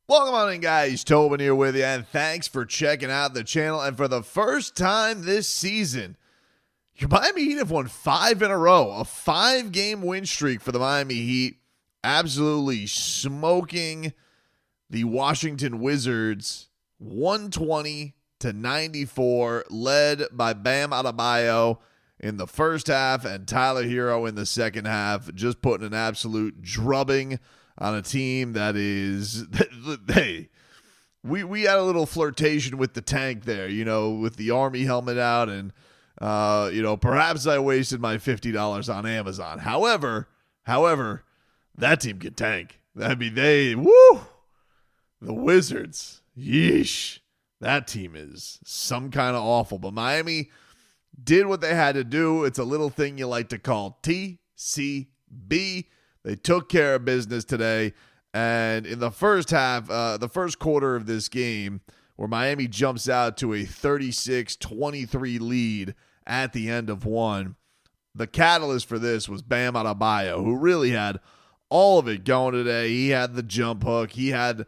Welcome on in, guys. Tobin here with you, and thanks for checking out the channel. And for the first time this season, your Miami Heat have won 5 in a row. A 5-game win streak for the Miami Heat. Absolutely smoking the Washington Wizards 120-94, led by Bam Adebayo in the first half and Tyler Herro in the second half, just putting an absolute drubbing on a team that is, hey, we had a little flirtation with the tank there, with the Army helmet out, and, perhaps I wasted my $50 on Amazon. However, that team can tank. I mean, the Wizards, yeesh, that team is some kind of awful. But Miami did what they had to do. It's a little thing you like to call TCB. They took care of business today, and in the first half, the first quarter of this game, where Miami jumps out to a 36-23 lead at the end of one, the catalyst for this was Bam Adebayo, who really had all of it going today. He had the jump hook. He had,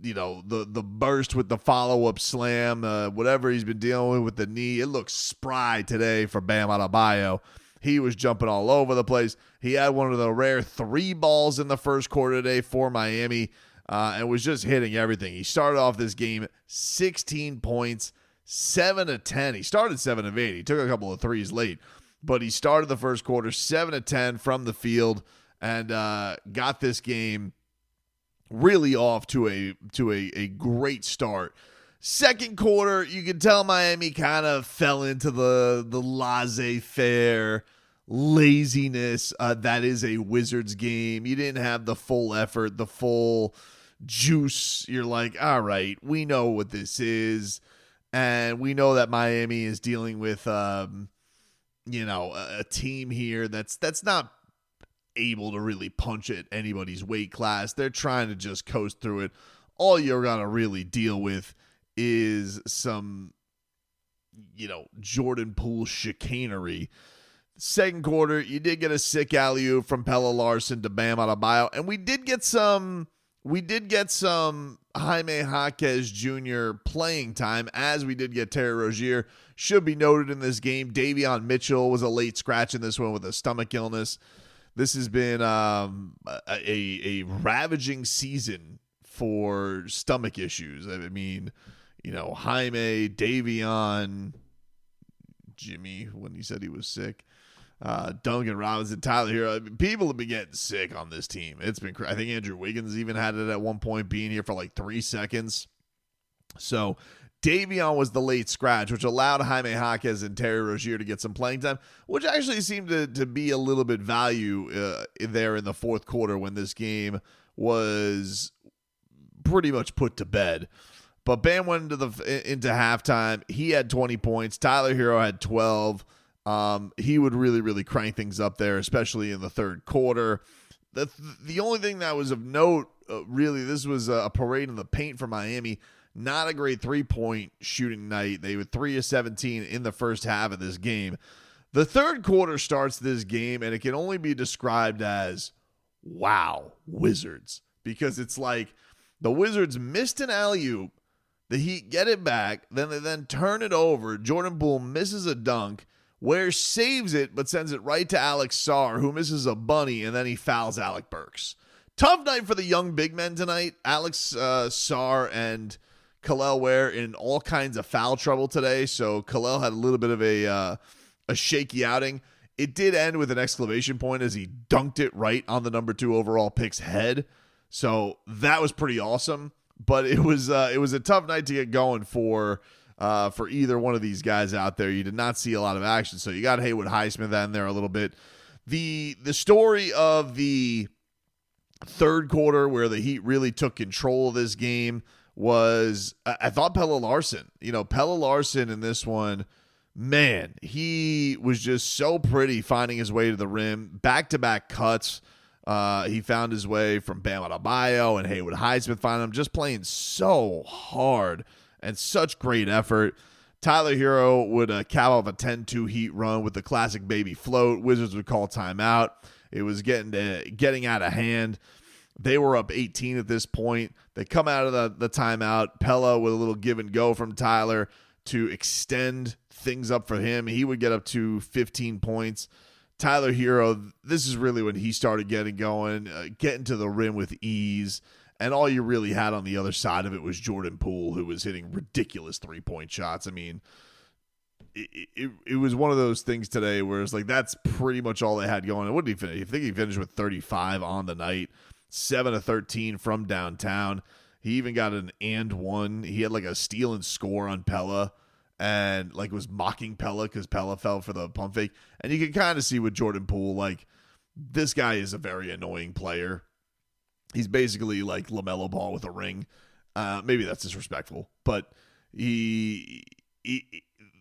the burst with the follow-up slam, whatever he's been dealing with the knee. It looks spry today for Bam Adebayo. He was jumping all over the place. He had one of the rare 3 balls in the first quarter today for Miami and was just hitting everything. He started off this game 16 points, 7 of 10. He started 7 of 8. He took a couple of threes late, but he started the first quarter 7 of 10 from the field and got this game really off to a great start. Second quarter, you can tell Miami kind of fell into the laissez-faire laziness that is a Wizards game. You didn't have the full effort, the full juice. You're like, all right, we know what this is, and we know that Miami is dealing with a team here that's not able to really punch at anybody's weight class. They're trying to just coast through it. All you're gonna really deal with is some, Jordan Poole chicanery. Second quarter, you did get a sick alley-oop from Pelle Larsson to Bam Adebayo, and we did get some Jaime Jaquez Jr. playing time, as we did get Terry Rozier. Should be noted in this game, Davion Mitchell was a late scratch in this one with a stomach illness. This has been a ravaging season for stomach issues. I mean, Jaime, Davion, Jimmy, when he said he was sick, Duncan Robinson, Tyler Herro. I mean, people have been getting sick on this team. It's been I think Andrew Wiggins even had it at one point, being here for like 3 seconds. So Davion was the late scratch, which allowed Jaime Jaquez and Terry Rozier to get some playing time, which actually seemed to be a little bit value there in the fourth quarter when this game was pretty much put to bed. But Bam went into halftime. He had 20 points. Tyler Herro had 12. He would really, really crank things up there, especially in the third quarter. The only thing that was of note, really, this was a parade in the paint for Miami. Not a great three-point shooting night. They were 3 of 17 in the first half of this game. The third quarter starts this game, and it can only be described as, wow, Wizards. Because it's like the Wizards missed an alley-oop. The Heat get it back, then they turn it over. Jordan Poole misses a dunk. Ware saves it, but sends it right to Alex Sarr, who misses a bunny, and then he fouls Alec Burks. Tough night for the young big men tonight. Alex Sarr and Kel'el Ware in all kinds of foul trouble today, so Kel'el had a little bit of a shaky outing. It did end with an exclamation point as he dunked it right on the number 2 overall pick's head, so that was pretty awesome. But it was a tough night to get going for either one of these guys out there. You did not see a lot of action, so you got Haywood Highsmith in there a little bit. The story of the third quarter, where the Heat really took control of this game, was I thought Pelle Larsson. Pelle Larsson in this one, man, he was just so pretty finding his way to the rim. Back-to-back cuts. He found his way from Bam Adebayo and Haywood Highsmith finding him, just playing so hard and such great effort. Tyler Herro would cap off a 10-2 Heat run with the classic baby float. Wizards would call timeout. It was getting out of hand. They were up 18 at this point. They come out of the timeout. Pella with a little give and go from Tyler to extend things up for him. He would get up to 15 points. Tyler Herro, this is really when he started getting going, getting to the rim with ease. And all you really had on the other side of it was Jordan Poole, who was hitting ridiculous three-point shots. I mean, it was one of those things today where it's like that's pretty much all they had going. What did he finish? I think he finished with 35 on the night, 7 of 13 from downtown. He even got an and one. He had like a steal and score on Pella and like was mocking Pella because Pella fell for the pump fake. And you can kind of see with Jordan Poole, like this guy is a very annoying player. He's basically like LaMelo Ball with a ring. Maybe that's disrespectful, but he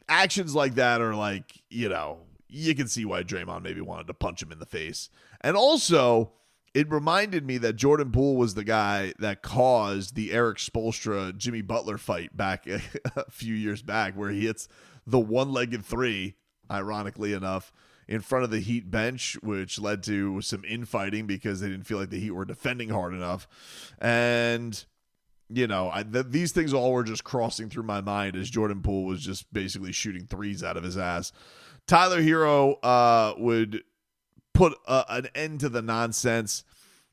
actions like that are like, you can see why Draymond maybe wanted to punch him in the face. And also, it reminded me that Jordan Poole was the guy that caused the Eric Spoelstra Jimmy Butler fight back a few years back, where he hits the one-legged three, ironically enough, in front of the Heat bench, which led to some infighting because they didn't feel like the Heat were defending hard enough. And, these things all were just crossing through my mind as Jordan Poole was just basically shooting threes out of his ass. Tyler Herro would put an end to the nonsense.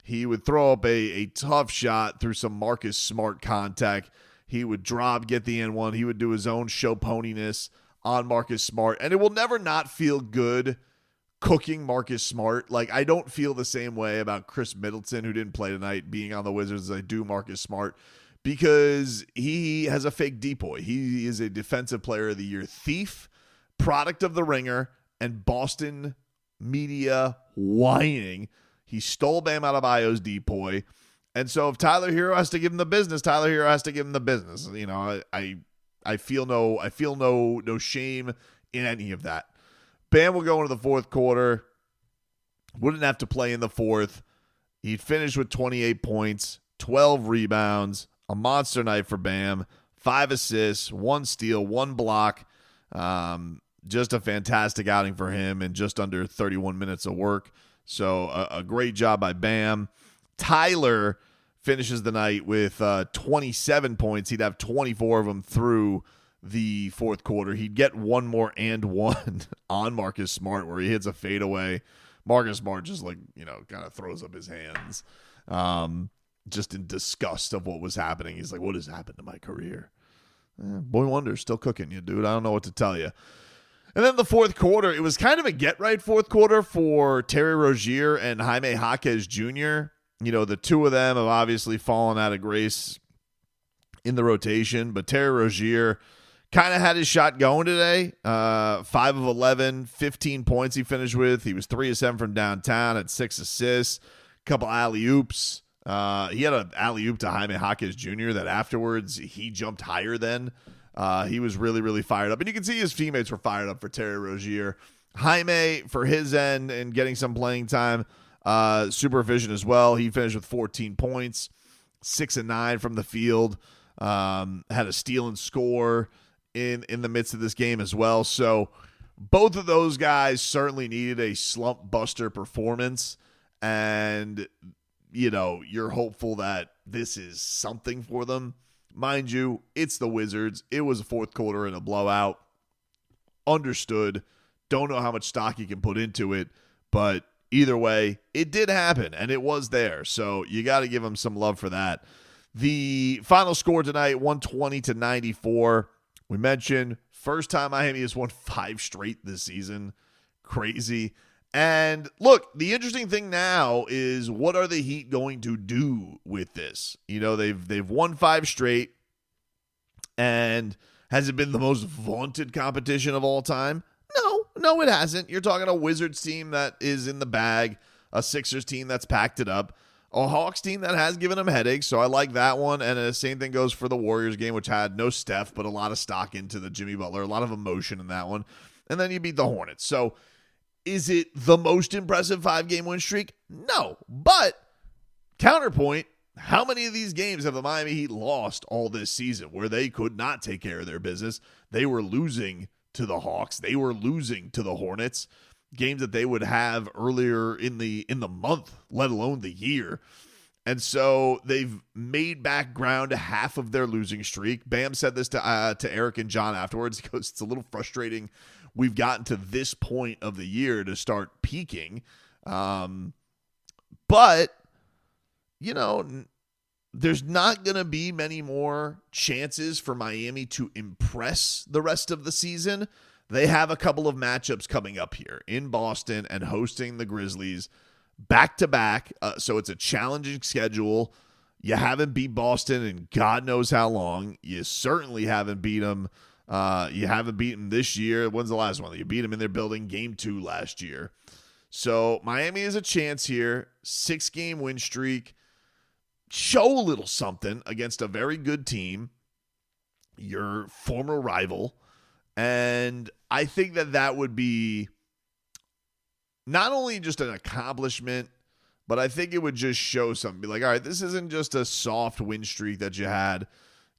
He would throw up a tough shot through some Marcus Smart contact. He would drop, get the N1. He would do his own show poniness on Marcus Smart. And it will never not feel good cooking Marcus Smart. Like, I don't feel the same way about Chris Middleton, who didn't play tonight, being on the Wizards as I do Marcus Smart, because he has a fake decoy. He is a defensive player of the year thief, product of the Ringer, and Boston media whining. He stole Bam Adebayo's decoy. And so if Tyler Herro has to give him the business, Tyler Herro has to give him the business. I feel no shame in any of that. Bam will go into the fourth quarter. Wouldn't have to play in the fourth. He'd finish with 28 points, 12 rebounds, a monster night for Bam, 5 assists, 1 steal, 1 block. Just a fantastic outing for him in just under 31 minutes of work. So a great job by Bam. Tyler finishes the night with 27 points. He'd have 24 of them through the fourth quarter. He'd get one more and one on Marcus Smart where he hits a fadeaway. Marcus Smart just kind of throws up his hands just in disgust of what was happening. He's like, what has happened to my career? Boy Wonder's still cooking you, dude. I don't know what to tell you. And then the fourth quarter, it was kind of a get-right fourth quarter for Terry Rozier and Jaime Jaquez Jr. The two of them have obviously fallen out of grace in the rotation, but Terry Rozier kind of had his shot going today. 5 of 11, 15 points he finished with. He was 3 of 7 from downtown at 6 assists, a couple alley-oops. He had an alley-oop to Jaime Jaquez Jr. that afterwards he jumped higher than. He was really, really fired up. And you can see his teammates were fired up for Terry Rozier. Jaime, for his end and getting some playing time, supervision as well. He finished with 14 points, 6 of 9 from the field. Had a steal and score in the midst of this game as well. So both of those guys certainly needed a slump buster performance. And, you're hopeful that this is something for them. Mind you, it's the Wizards. It was a fourth quarter and a blowout. Understood. Don't know how much stock you can put into it, but either way, it did happen, and it was there. So you got to give them some love for that. The final score tonight, 120-94. We mentioned first time Miami has won 5 straight this season. Crazy. And look, the interesting thing now is what are the Heat going to do with this? They've won 5 straight, and has it been the most vaunted competition of all time? No, it hasn't. You're talking a Wizards team that is in the bag, a Sixers team that's packed it up, a Hawks team that has given them headaches, so I like that one. And the same thing goes for the Warriors game, which had no Steph, but a lot of stock into the Jimmy Butler, a lot of emotion in that one. And then you beat the Hornets. So is it the most impressive 5-game win streak? No. But counterpoint, how many of these games have the Miami Heat lost all this season where they could not take care of their business? They were losing to the Hawks. They were losing to the Hornets. Games that they would have earlier in the month, let alone the year. And so they've made back ground to half of their losing streak. Bam said this to Eric and John afterwards. He goes, it's a little frustrating. We've gotten to this point of the year to start peaking. But, you know, there's not going to be many more chances for Miami to impress the rest of the season. They have a couple of matchups coming up here in Boston and hosting the Grizzlies back-to-back. So it's a challenging schedule. You haven't beat Boston in God knows how long. You certainly haven't beat them. You haven't beaten them this year. When's the last one? You beat them in their building, Game 2 last year. So Miami has a chance here. 6-game win streak. Show a little something against a very good team, your former rival. And I think that would be not only just an accomplishment, but I think it would just show something. Be like, all right, this isn't just a soft win streak that you had.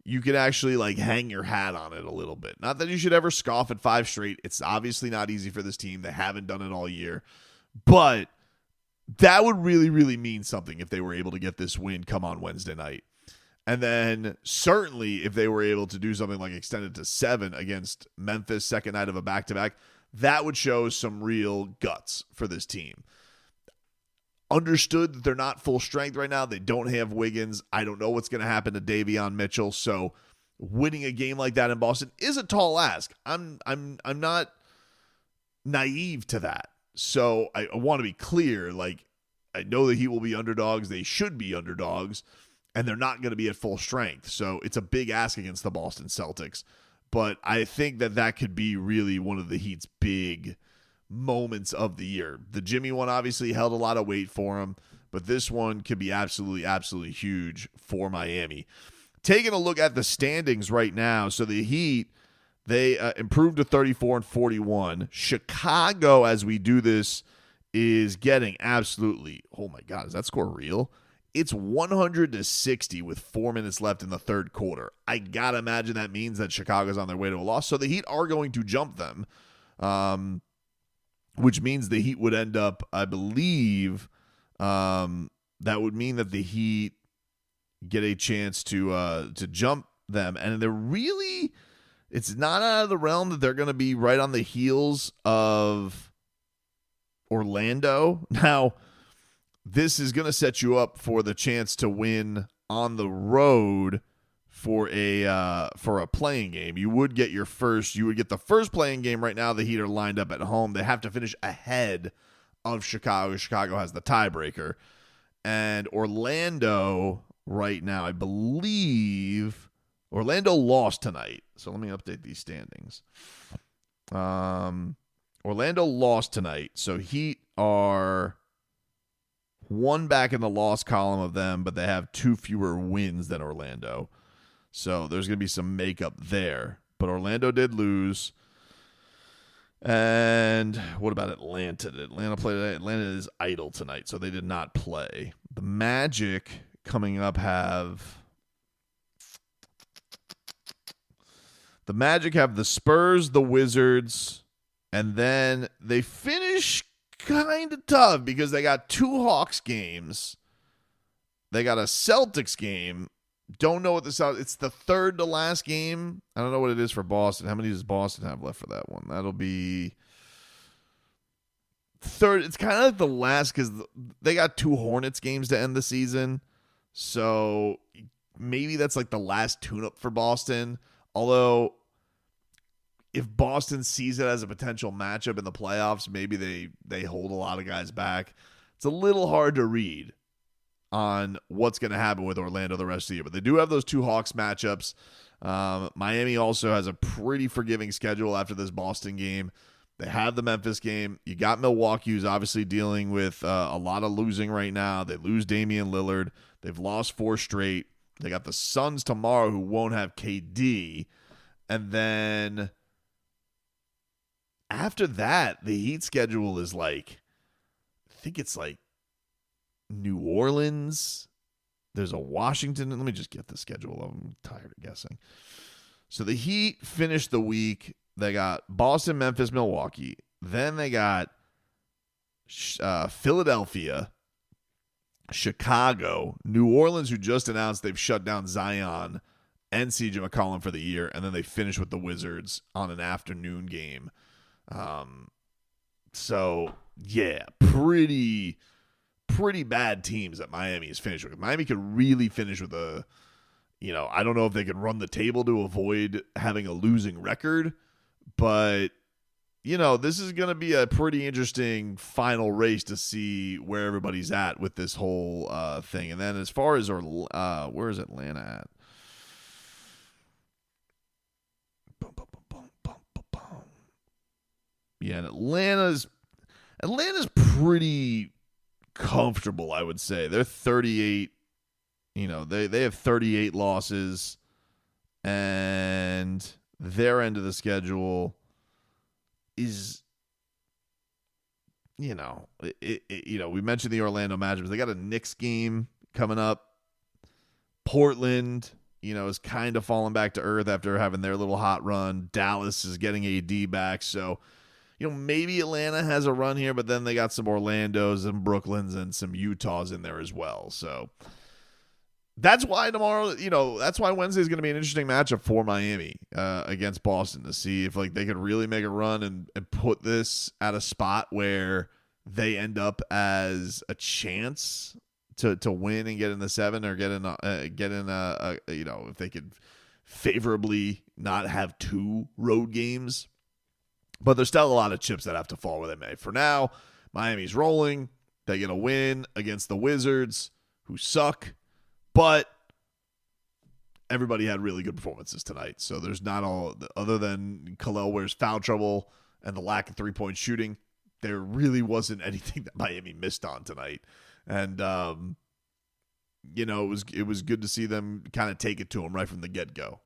You could actually like hang your hat on it a little bit. Not that you should ever scoff at 5 straight. It's obviously not easy for this team. They haven't done it all year. But that would really, really mean something if they were able to get this win come on Wednesday night. And then certainly if they were able to do something like extend it to 7 against Memphis, second night of a back-to-back, that would show some real guts for this team. Understood that they're not full strength right now. They don't have Wiggins. I don't know what's going to happen to Davion Mitchell. So winning a game like that in Boston is a tall ask. I'm not naive to that. So I want to be clear. Like, I know the Heat will be underdogs. They should be underdogs, and they're not going to be at full strength. So it's a big ask against the Boston Celtics. But I think that could be really one of the Heat's big moments of the year. The Jimmy one obviously held a lot of weight for him, but this one could be absolutely, absolutely huge for Miami. Taking a look at the standings right now, so the Heat, they improved to 34-41. Chicago, as we do this, is getting absolutely, oh my God, is that score real? It's 100-60 with 4 minutes left in the third quarter. I got to imagine that means that Chicago's on their way to a loss. So the Heat are going to jump them, which means the Heat would end up, I believe, that would mean that the Heat get a chance to jump them. And they're really, it's not out of the realm that they're going to be right on the heels of Orlando. Now, this is going to set you up for the chance to win on the road for a playing game. You would get the first playing game right now. The Heat are lined up at home. They have to finish ahead of Chicago. Chicago has the tiebreaker. And Orlando right now, I believe Orlando lost tonight. So let me update these standings. Orlando lost tonight. So Heat are 1 back in the loss column of them, but they have 2 fewer wins than Orlando. So there's going to be some makeup there. But Orlando did lose. And what about Atlanta? Did Atlanta play today? Atlanta is idle tonight, so they did not play. The Magic coming up have the Spurs, the Wizards, and then they finish kind of tough because they got 2 Hawks games. They got a Celtics game. Don't know what it's the third to last game. I don't know what it is for Boston. How many does Boston have left for that one? That'll be third. It's kind of like the last because they got 2 Hornets games to end the season. So maybe that's like the last tune-up for Boston. Although if Boston sees it as a potential matchup in the playoffs, maybe they hold a lot of guys back. It's a little hard to read on what's going to happen with Orlando the rest of the year. But they do have those 2 Hawks matchups. Miami also has a pretty forgiving schedule after this Boston game. They have the Memphis game. You got Milwaukee, who's obviously dealing with a lot of losing right now. They lose Damian Lillard. They've lost 4 straight. They got the Suns tomorrow, who won't have KD. And then after that, the Heat schedule is like, I think it's like New Orleans. There's a Washington. Let me just get the schedule. I'm tired of guessing. So the Heat finished the week. They got Boston, Memphis, Milwaukee. Then they got Philadelphia, Chicago, New Orleans, who just announced they've shut down Zion and CJ McCollum for the year, and then they finish with the Wizards on an afternoon game. So yeah, pretty bad teams that Miami is finished with. Miami could really finish with I don't know if they could run the table to avoid having a losing record, but this is going to be a pretty interesting final race to see where everybody's at with this whole thing. And then as far as where is Atlanta at? Yeah, and Atlanta's pretty comfortable, I would say. They're 38. They have 38 losses, and their end of the schedule is, we mentioned the Orlando Magic. They got a Knicks game coming up. Portland, is kind of falling back to earth after having their little hot run. Dallas is getting AD back, so maybe Atlanta has a run here, but then they got some Orlandos and Brooklyns and some Utahs in there as well. So that's why that's why Wednesday is going to be an interesting matchup for Miami against Boston to see if they could really make a run and put this at a spot where they end up as a chance to win and get in the 7 or get in if they could favorably not have 2 road games. But there's still a lot of chips that have to fall where they may. For now, Miami's rolling. They get a win against the Wizards, who suck. But everybody had really good performances tonight. So there's not all, other than Khalil Ware's foul trouble and the lack of 3-point shooting, there really wasn't anything that Miami missed on tonight. And, it was good to see them kind of take it to them right from the get-go.